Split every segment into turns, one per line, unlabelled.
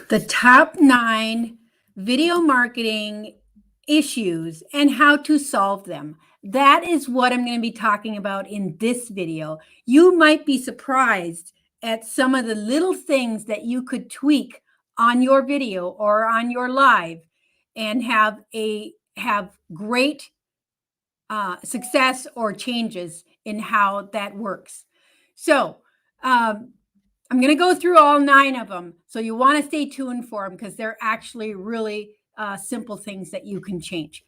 The top 9 video marketing issues and how to solve them. That is what I'm going to be talking about in this video. You might be surprised at some of the little things that you could tweak on your video or on your live and have great success or changes in how that works. So I'm going to go through all 9 of them. So you want to stay tuned for them because they're actually really simple things that you can change.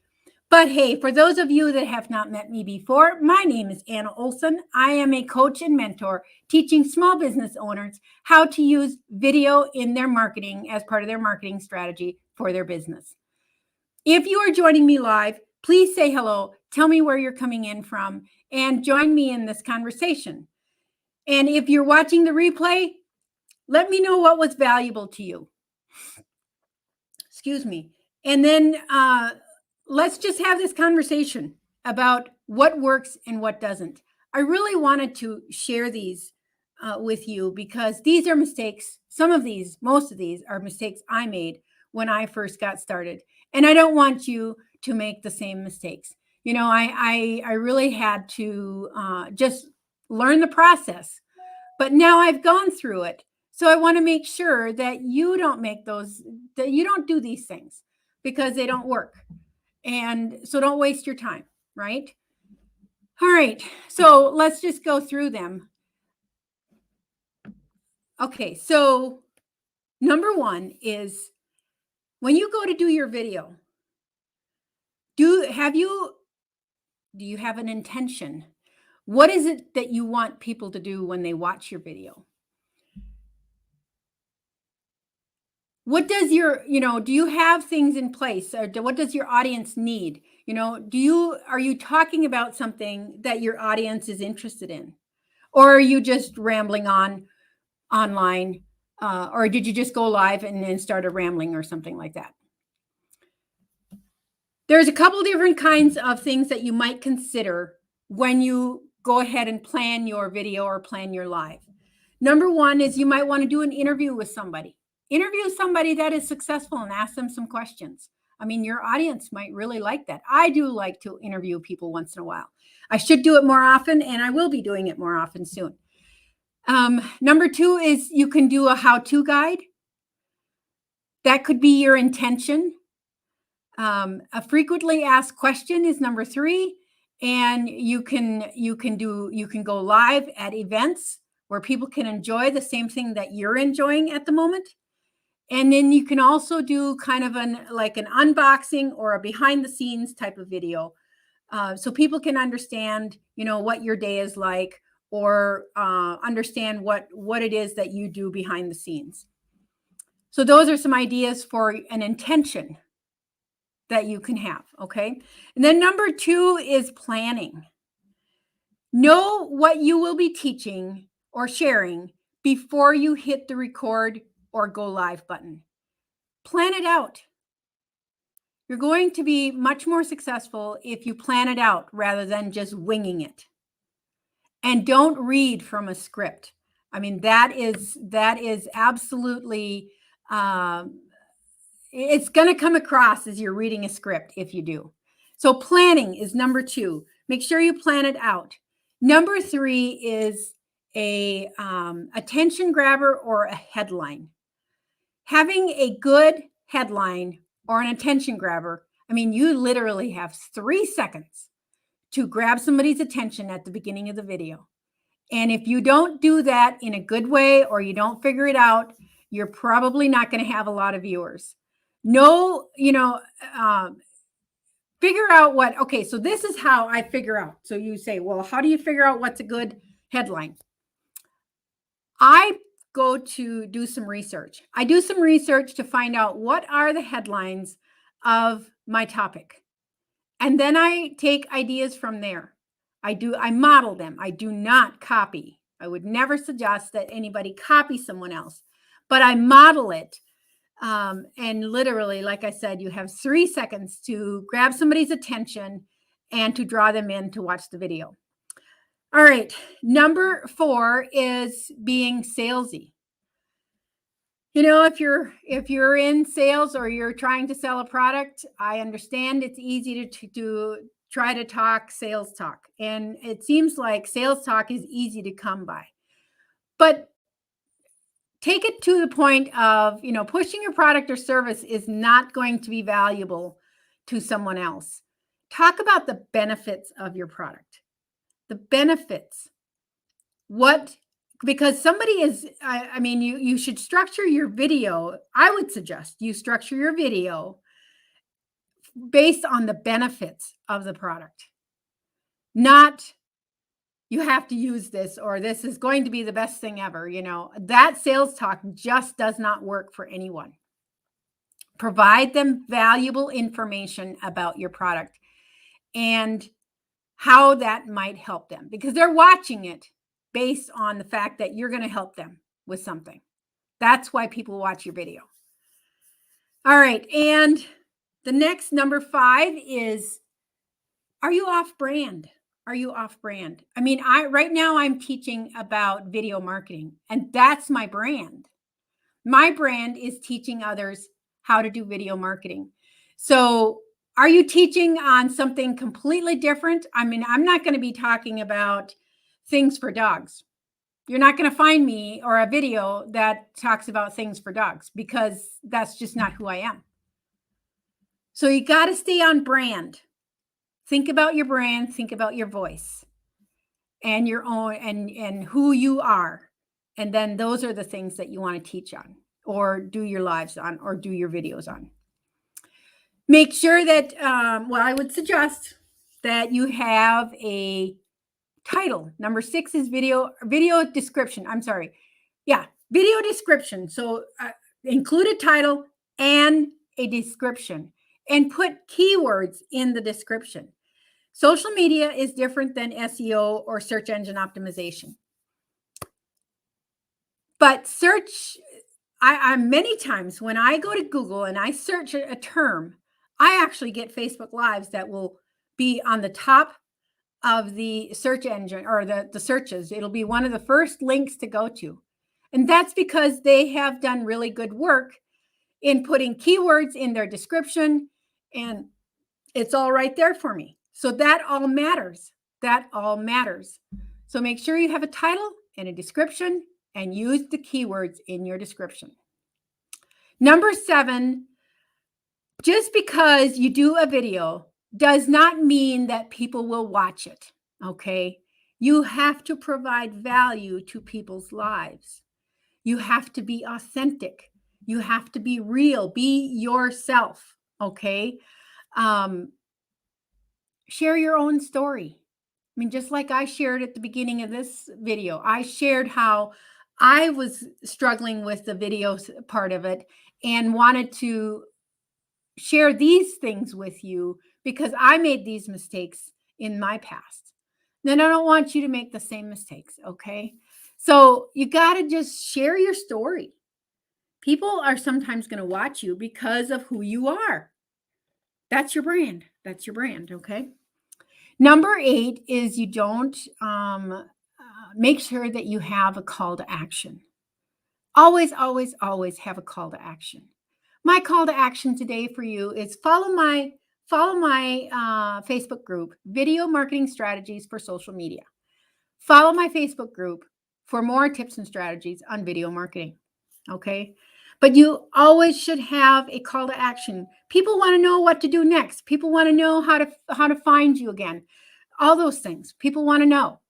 But hey, for those of you that have not met me before, my name is Anna Olson. I am a coach and mentor teaching small business owners how to use video in their marketing as part of their marketing strategy for their business. If you are joining me live, please say hello, tell me where you're coming in from, and join me in this conversation. And if you're watching the replay, let me know what was valuable to you. Excuse me. And then let's just have this conversation about what works and what doesn't. I really wanted to share these with you because these are mistakes. Most of these are mistakes I made when I first got started. And I don't want you to make the same mistakes. You know, I really had to just learn the process. But now I've gone through it. So I want to make sure that you don't that you don't do these things because they don't work. And so don't waste your time, right? All right. So let's just go through them. Okay. So number 1 is when you go to do your video, do you have an intention? What is it that you want people to do when they watch your video? What does do you have things in place, or what does your audience need? Are you talking about something that your audience is interested in? Or are you just rambling on online? Or did you just go live and then start a rambling or something like that? There's a couple different kinds of things that you might consider when you go ahead and plan your video or plan your live. Number 1 is you might want to do an interview with somebody. Interview somebody that is successful and ask them some questions. I mean, your audience might really like that. I do like to interview people once in a while. I should do it more often, and I will be doing it more often soon. Number 2 is you can do a how-to guide. That could be your intention. A frequently asked question is number 3, and you can go live at events where people can enjoy the same thing that you're enjoying at the moment. And then you can also do kind of an unboxing or a behind the scenes type of video. So people can understand, what your day is like, or understand what it is that you do behind the scenes. So those are some ideas for an intention that you can have. Okay. And then number 2 is planning. Know what you will be teaching or sharing before you hit the record or go live button. Plan it out. You're going to be much more successful if you plan it out rather than just winging it. And don't read from a script. I mean, that is absolutely, it's going to come across as you're reading a script if you do. So planning is number 2. Make sure you plan it out. Number 3 is a attention grabber or a headline. Having a good headline or an attention grabber, I mean, you literally have 3 seconds to grab somebody's attention at the beginning of the video. And if you don't do that in a good way or you don't figure it out, you're probably not going to have a lot of viewers. Figure out okay, so this is how I figure out. So you say, well, how do you figure out what's a good headline? I go to do some research. I do some research to find out what are the headlines of my topic. And then I take ideas from there. I model them. I do not copy. I would never suggest that anybody copy someone else, but I model it. And literally, like I said, you have 3 seconds to grab somebody's attention and to draw them in to watch the video. All right. Number 4 is being salesy. if you're in sales or you're trying to sell a product, I understand it's easy to try to talk sales talk. And it seems like sales talk is easy to come by. But take it to the point of, pushing your product or service is not going to be valuable to someone else. Talk about the benefits of your product. The benefits. Because somebody is, you should structure your video. I would suggest you structure your video based on the benefits of the product, not you have to use this or this is going to be the best thing ever. That sales talk just does not work for anyone. Provide them valuable information about your product and how that might help them, because they're watching it based on the fact that you're going to help them with something. That's why people watch your video. All right. And the next, number 5, is, are you off brand? Are you off brand? Right now I'm teaching about video marketing, and that's my brand. My brand is teaching others how to do video marketing. So are you teaching on something completely different? I'm not going to be talking about things for dogs. You're not going to find me or a video that talks about things for dogs, because that's just not who I am. So you got to stay on brand. Think about your brand, think about your voice and your own and who you are. And then those are the things that you want to teach on or do your lives on or do your videos on. Make sure that, I would suggest that you have a title. Number 6 is video description. I'm sorry. Yeah, video description. So include a title and a description and put keywords in the description. Social media is different than SEO or search engine optimization. But search, I many times when I go to Google and I search a term, I actually get Facebook Lives that will be on the top of the search engine or the searches. It'll be one of the first links to go to. And that's because they have done really good work in putting keywords in their description, and it's all right there for me. So that all matters. That all matters. So make sure you have a title and a description and use the keywords in your description. Number 7, just because you do a video does not mean that people will watch it, okay? You have to provide value to people's lives. You have to be authentic. You have to be real. Be yourself, okay? Share your own story. Just like I shared at the beginning of this video, I shared how I was struggling with the video part of it and wanted to share these things with you because I made these mistakes in my past. Then I don't want you to make the same mistakes, okay? So you got to just share your story. People are sometimes going to watch you because of who you are. That's your brand. That's your brand, okay? Number 8 is you don't make sure that you have a call to action. Always, always, always have a call to action. My call to action today for you is follow my Facebook group, Video Marketing Strategies for Social Media. Follow my Facebook group for more tips and strategies on video marketing, okay? But you always should have a call to action. People want to know what to do next. People want to know how to find you again. All those things. People want to know.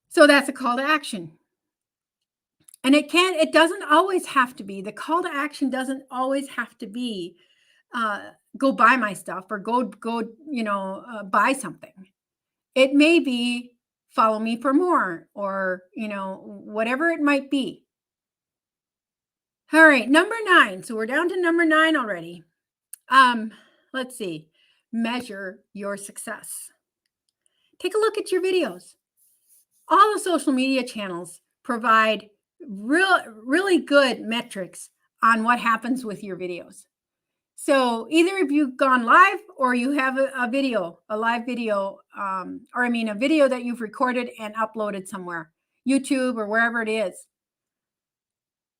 So that's a call to action. And it doesn't always have to be, the call to action doesn't always have to be, go buy my stuff or go buy something. It may be follow me for more or, whatever it might be. All right, number 9. So we're down to number 9 already. Let's see. Measure your success. Take a look at your videos. All the social media channels provide really good metrics on what happens with your videos. So either if you've gone live or you have a live video, a video that you've recorded and uploaded somewhere, YouTube or wherever it is.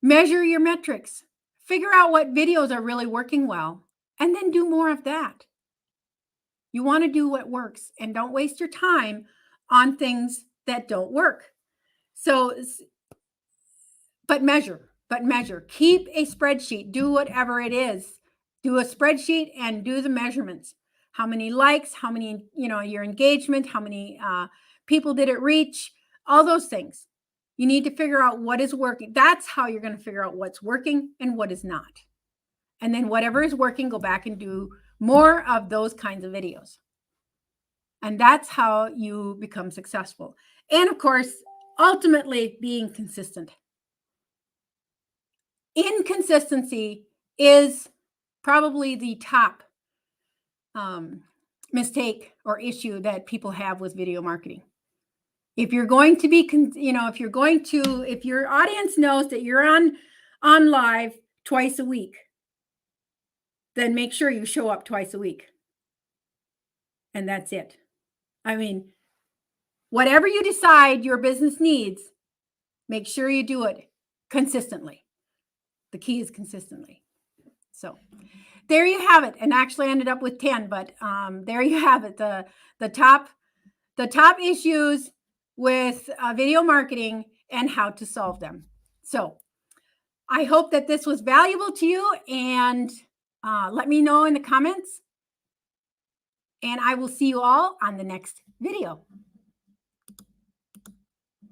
Measure your metrics. Figure out what videos are really working well, and then do more of that. You want to do what works, and don't waste your time on things that don't work. So, but measure. Keep a spreadsheet. Do whatever it is. Do a spreadsheet and do the measurements. How many likes, how many, your engagement, how many people did it reach, all those things. You need to figure out what is working. That's how you're going to figure out what's working and what is not. And then whatever is working, go back and do more of those kinds of videos. And that's how you become successful. And of course, ultimately being consistent. Inconsistency is probably the top mistake or issue that people have with video marketing. If you're going to be, if your audience knows that you're on live twice a week, then make sure you show up twice a week. And that's it. I mean, whatever you decide your business needs, make sure you do it consistently. The key is consistently. So there you have it. And actually I ended up with 10, but there you have it. The top issues with video marketing and how to solve them. So I hope that this was valuable to you, and let me know in the comments. And I will see you all on the next video.